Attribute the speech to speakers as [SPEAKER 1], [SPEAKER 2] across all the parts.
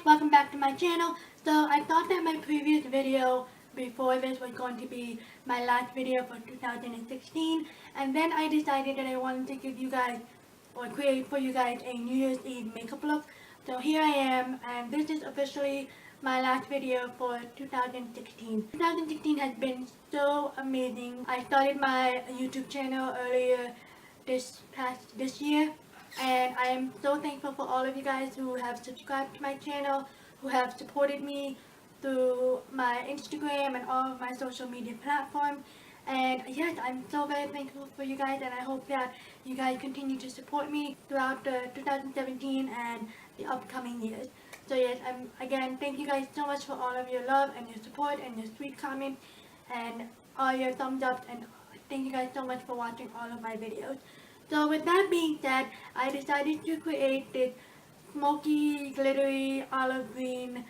[SPEAKER 1] welcome back to my channel. So I thought that my previous video before this was going to be my last video for 2016, and then I decided that I wanted to give you guys or create for you guys a New Year's Eve makeup look. So here I am, and this is officially my last video for 2016. 2016 has been so amazing. I started my YouTube channel earlier this year, and I am so thankful for all of you guys who have subscribed to my channel, who have supported me through my Instagram and all of my social media platforms. And yes, I'm so very thankful for you guys, and I hope that you guys continue to support me throughout the 2017 and the upcoming years. So yes, again, thank you guys so much for all of your love and your support and your sweet comments and all your thumbs up, and thank you guys so much for watching all of my videos. So with that being said, I decided to create this smoky, glittery, olive green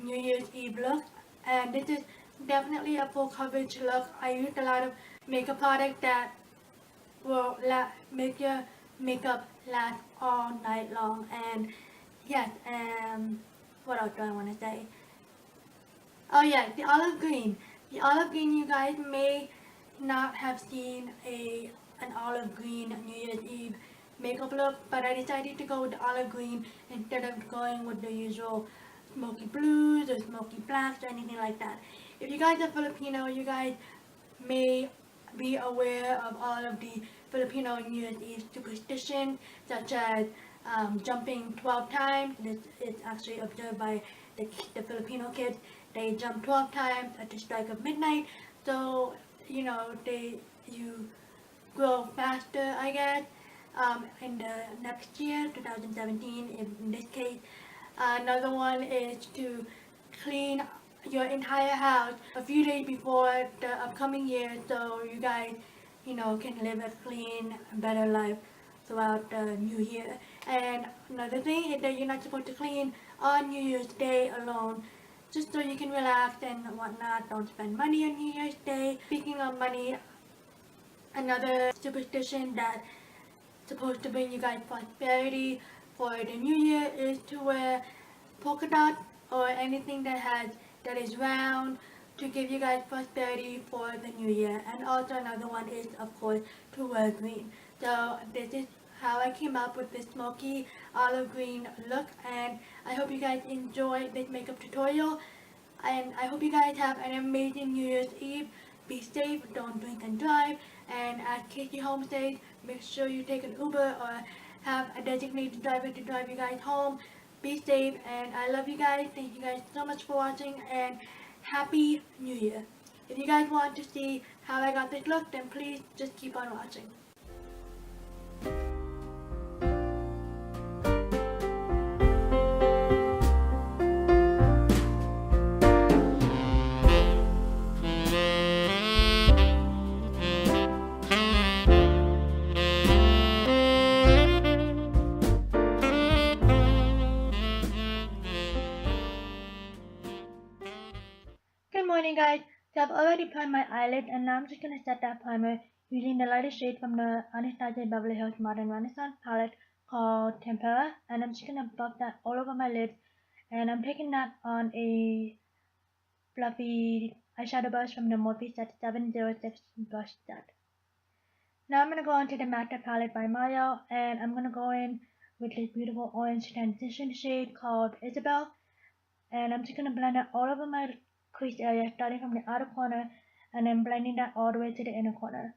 [SPEAKER 1] New Year's Eve look, and this is definitely a full coverage look. I used a lot of makeup products that will make your makeup last all night long. And yes, what else do I want to say? Oh yeah, the olive green. The olive green, you guys may not have seen an olive green New Year's Eve makeup look, but I decided to go with the olive green instead of going with the usual smoky blues or smoky blacks or anything like that. If you guys are Filipino, you guys may be aware of all of the Filipino New Year's Eve superstitions, such as jumping 12 times. This is actually observed by the Filipino kids. They jump 12 times at the strike of midnight, so you know you grow faster, I guess, in the next year, 2017 in this case. Another one is to clean your entire house a few days before the upcoming year, so you guys, can live a clean, better life throughout the new year. And another thing is that you're not supposed to clean on New Year's Day alone, just so you can relax and whatnot. Don't spend money on New Year's Day. Speaking of money, another superstition that's supposed to bring you guys prosperity for the new year is to wear polka dot or anything that is round to give you guys prosperity for the new year. And also another one is, of course, to wear green. So this is how I came up with this smoky olive green look, and I hope you guys enjoy this makeup tutorial, and I hope you guys have an amazing New Year's Eve. Be safe, don't drink and drive, and as Casey Holmes says, make sure you take an Uber or have a designated driver to drive you guys home. Be safe, and I love you guys. Thank you guys so much for watching, and Happy New Year. If you guys want to see how I got this look, then please just keep on watching. Good morning guys, so I've already primed my eyelid, and now I'm just going to set that primer using the lightest shade from the Anastasia Beverly Hills Modern Renaissance palette called Tempera, and I'm just going to buff that all over my lids, and I'm taking that on a fluffy eyeshadow brush from the Morphe Set 706 brush set. Now I'm going to go on to the Matte palette by Mario, and I'm going to go in with this beautiful orange transition shade called Isabel, and I'm just going to blend it all over my crease area, starting from the outer corner and then blending that all the way to the inner corner.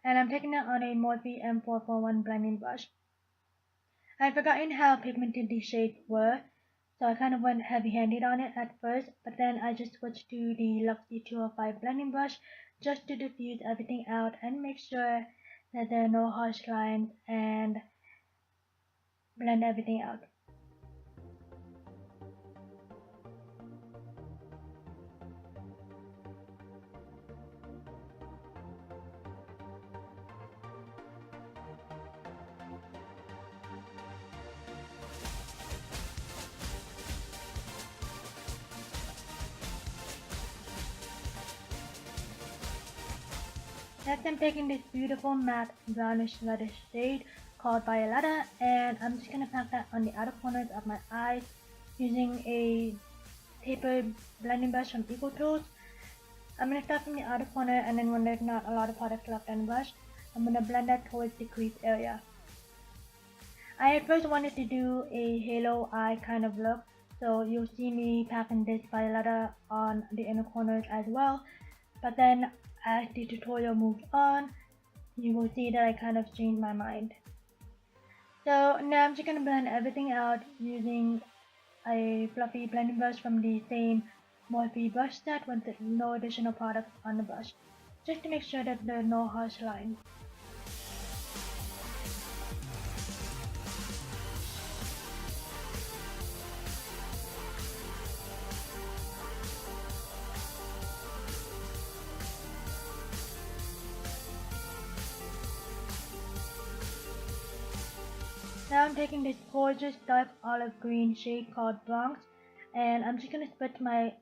[SPEAKER 1] And I'm taking it on a Morphe M441 blending brush. I had forgotten how pigmented these shades were, so I kind of went heavy-handed on it at first, but then I just switched to the Luxie 205 blending brush just to diffuse everything out and make sure that there are no harsh lines and blend everything out. Next, I'm taking this beautiful matte brownish reddish shade called Violetta, and I'm just going to pack that on the outer corners of my eyes using a tapered blending brush from Eco Tools. I'm going to start from the outer corner, and then when there's not a lot of product left on the brush, I'm going to blend that towards the crease area. I at first wanted to do a halo eye kind of look, so you'll see me packing this violetta on the inner corners as well, but then as the tutorial moves on, you will see that I kind of changed my mind. So now I'm just going to blend everything out using a fluffy blending brush from the same Morphe brush set with no additional product on the brush, just to make sure that there are no harsh lines. Now I'm taking this gorgeous dark olive green shade called Bronx, and I'm just going to split my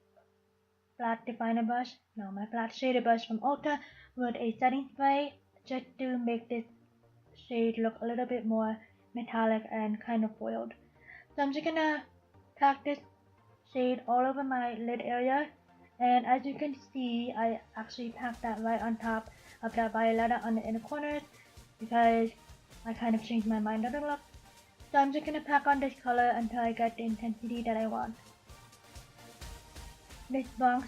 [SPEAKER 1] flat shader brush from Ulta with a setting spray just to make this shade look a little bit more metallic and kind of foiled. So I'm just going to pack this shade all over my lid area, and as you can see, I actually packed that right on top of that violetta on the inner corners because I kind of changed my mind on the look. So I'm just going to pack on this color until I get the intensity that I want. This Bronx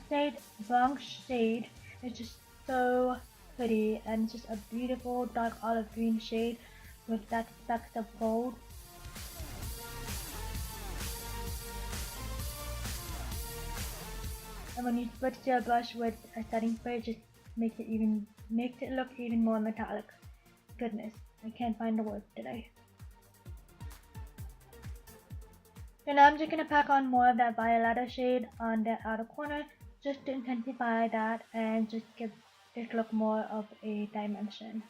[SPEAKER 1] shade is just so pretty, and it's just a beautiful dark olive green shade with that specks of gold. And when you split your brush with a setting spray, it just makes it look even more metallic. Goodness, I can't find the words today. So now I'm just going to pack on more of that violetta shade on the outer corner just to intensify that and just give this look more of a dimension.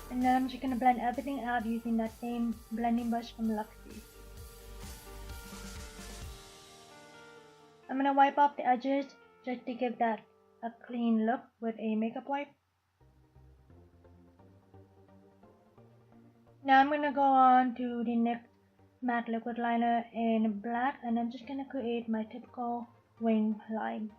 [SPEAKER 1] And then I'm just going to blend everything out using that same blending brush from Luxe. I'm going to wipe off the edges just to give that a clean look with a makeup wipe. Now I'm going to go on to the NYX matte liquid liner in black, and I'm just going to create my typical wing line.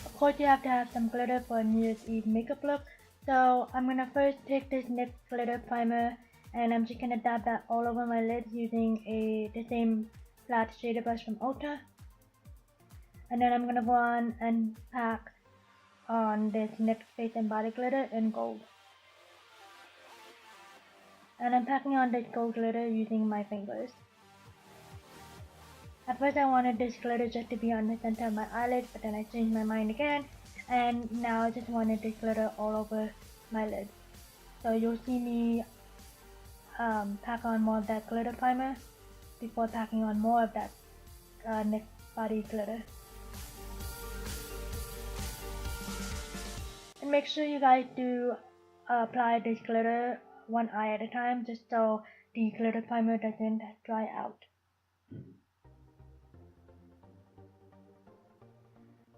[SPEAKER 1] Of course, you have to have some glitter for a New Year's Eve makeup look. So I'm gonna first take this NYX Glitter Primer, and I'm just gonna dab that all over my lids using the same flat shader brush from Ulta. And then I'm gonna go on and pack on this NYX Face and Body Glitter in gold. And I'm packing on this gold glitter using my fingers. At first I wanted this glitter just to be on the center of my eyelids, but then I changed my mind again, and now I just wanted this glitter all over my lids. So you'll see me pack on more of that glitter primer before packing on more of that NYX body glitter. And make sure you guys do apply this glitter one eye at a time, just so the glitter primer doesn't dry out.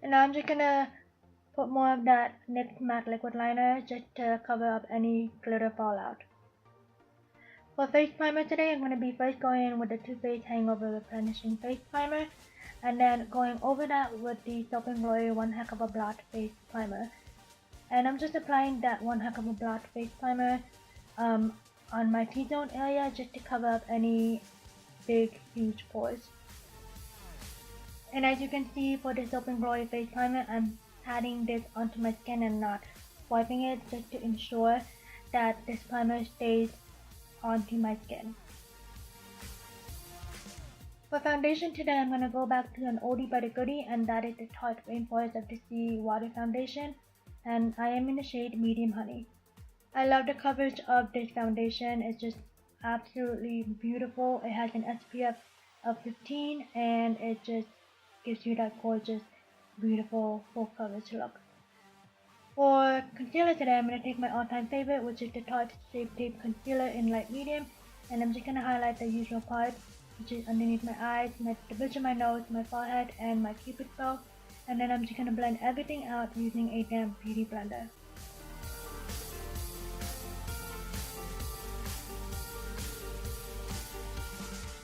[SPEAKER 1] And now I'm just gonna put more of that NYX matte liquid liner just to cover up any glitter fallout. For face primer today, I'm going to be first going in with the Too Faced Hangover Replenishing Face Primer, and then going over that with the Soap & Glory One Heck of a Blot Face Primer. And I'm just applying that One Heck of a Blot Face Primer on my T-zone area just to cover up any big, huge pores. And as you can see, for the Soap & Glory Face Primer, I'm patting this onto my skin and not wiping it, just to ensure that this primer stays onto my skin. For foundation today, I'm going to go back to an oldie but a goodie, and that is the Tarte Rainforest of the Sea Water Foundation, and I am in the shade Medium Honey. I love the coverage of this foundation. It's just absolutely beautiful. It has an SPF of 15 and it just gives you that gorgeous, beautiful full coverage look. For concealer today, I'm going to take my all-time favorite, which is the Tarte Shape Tape Concealer in light medium, and I'm just going to highlight the usual part, which is underneath my eyes, the bridge of my nose, my forehead, and my cupid's bow, and then I'm just going to blend everything out using a damp beauty blender.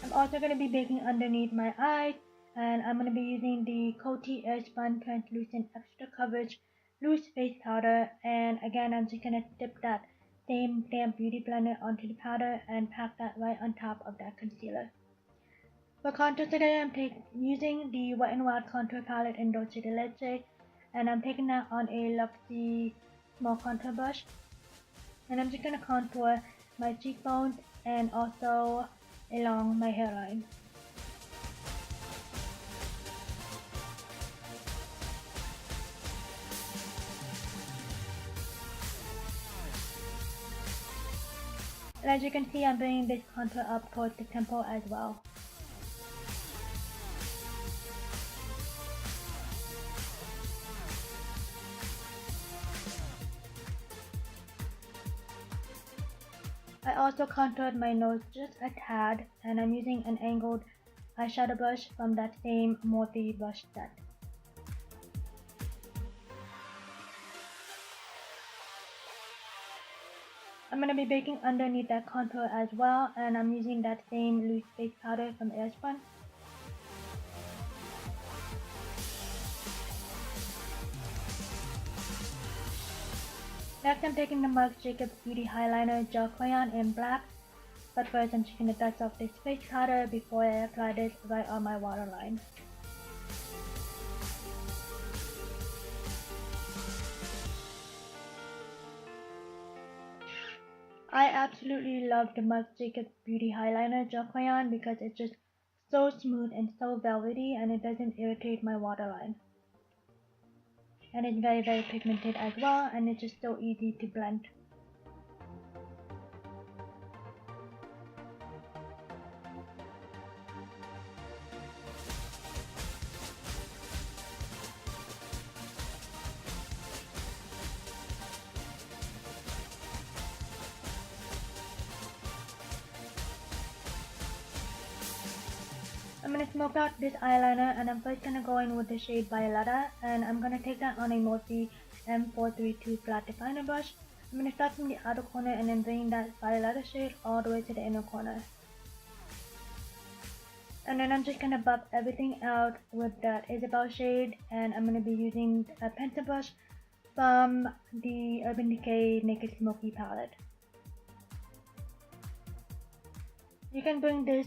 [SPEAKER 1] I'm also going to be baking underneath my eyes, and I'm going to be using the Coty Airspun Translucent Extra Coverage Loose Face Powder, and again I'm just going to dip that same damp beauty blender onto the powder and pack that right on top of that concealer. For contour today, I'm using the Wet n Wild contour palette in Dulce de Leche, and I'm taking that on a Luxie small contour brush, and I'm just going to contour my cheekbones and also along my hairline. And as you can see, I'm bringing this contour up towards the temple as well. I also contoured my nose just a tad, and I'm using an angled eyeshadow brush from that same Morphe brush set. I'm going to be baking underneath that contour as well, and I'm using that same loose face powder from Airspun. Next, I'm taking the Marc Jacobs Beauty Highliner Gel Crayon in black, but first I'm just going to dust off this face powder before I apply this right on my waterline. I absolutely love the Marc Jacobs Beauty Highliner Gel Crayon because it's just so smooth and so velvety, and it doesn't irritate my waterline. And it's very, very pigmented as well, and it's just so easy to blend. I'm going to smoke out this eyeliner, and I'm first going to go in with the shade Violetta, and I'm going to take that on a Morphe M432 flat definer brush. I'm going to start from the outer corner and then bring that Violetta shade all the way to the inner corner. And then I'm just going to buff everything out with that Isabel shade, and I'm going to be using a pencil brush from the Urban Decay Naked Smoky palette. You can bring this,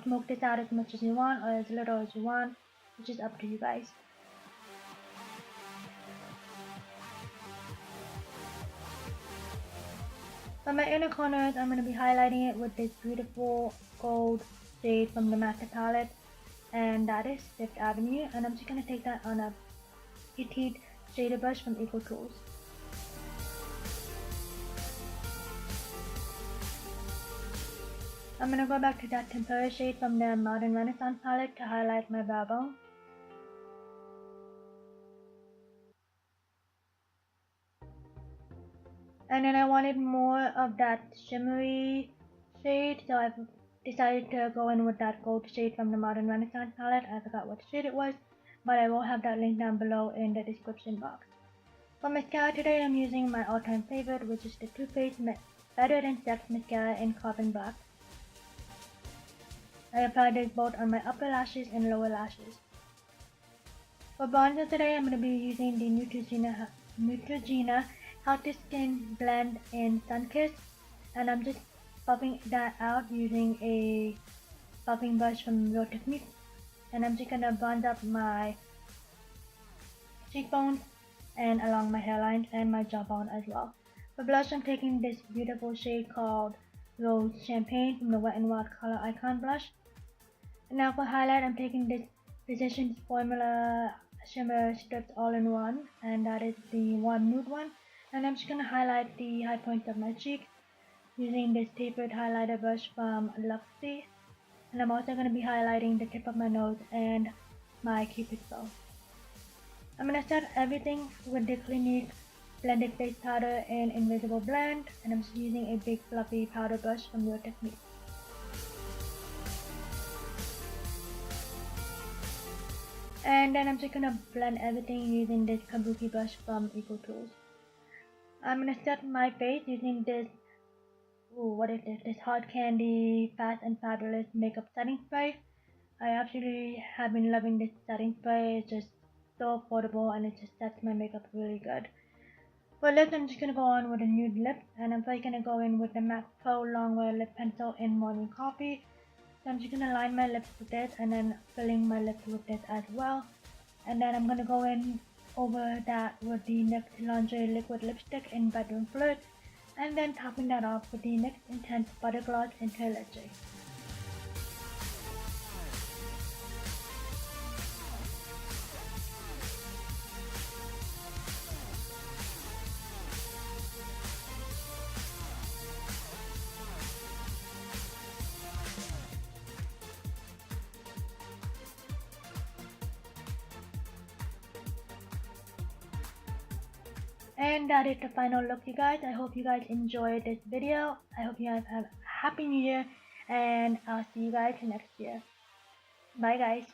[SPEAKER 1] smoke this out as much as you want or as little as you want, which is up to you guys. For my inner corners, I'm going to be highlighting it with this beautiful gold shade from the Master palette, and that is Fifth Avenue, and I'm just going to take that on a petite shader brush from Eco Tools. I'm going to go back to that tempera shade from the Modern Renaissance palette to highlight my brow bone. And then I wanted more of that shimmery shade, so I've decided to go in with that gold shade from the Modern Renaissance palette. I forgot what shade it was, but I will have that link down below in the description box. For mascara today, I'm using my all-time favorite, which is the Too Faced Better Than Sex Mascara in Carbon Black. I applied this both on my upper lashes and lower lashes. For bronzer today, I'm going to be using the Neutrogena Healthy Skin Blend in Sunkissed, and I'm just buffing that out using a buffing brush from Real Techniques, and I'm just going to bronze up my cheekbones and along my hairline and my jawbone as well. For blush, I'm taking this beautiful shade called Rose Champagne from the Wet n Wild Color Icon Blush. And now for highlight, I'm taking this Physicians Formula Shimmer Strips All-in-One, and that is the warm nude one. And I'm just going to highlight the high points of my cheeks using this tapered highlighter brush from Luxe. And I'm also going to be highlighting the tip of my nose and my cupid's bow. I'm going to start everything with the Clinique Blended Face Powder in Invisible Blend, and I'm just using a big fluffy powder brush from Your Technique. And then I'm just going to blend everything using this Kabuki brush from Eco Tools. I'm going to set my face using this, this Hard Candy Fast and Fabulous Makeup Setting Spray. I absolutely have been loving this setting spray. It's just so affordable and it just sets my makeup really good. For lips, I'm just going to go on with a nude lip, and I'm first going to go in with the MAC Pro Longwear Lip Pencil in Morning Coffee. So I'm just going to line my lips with this and then filling my lips with this as well. And then I'm going to go in over that with the NYX Lingerie Liquid Lipstick in Bedroom Flirt, and then topping that off with the NYX Intense Butter Gloss in Leche. And that is the final look, you guys. I hope you guys enjoyed this video. I hope you guys have a happy new year, and I'll see you guys next year. Bye guys.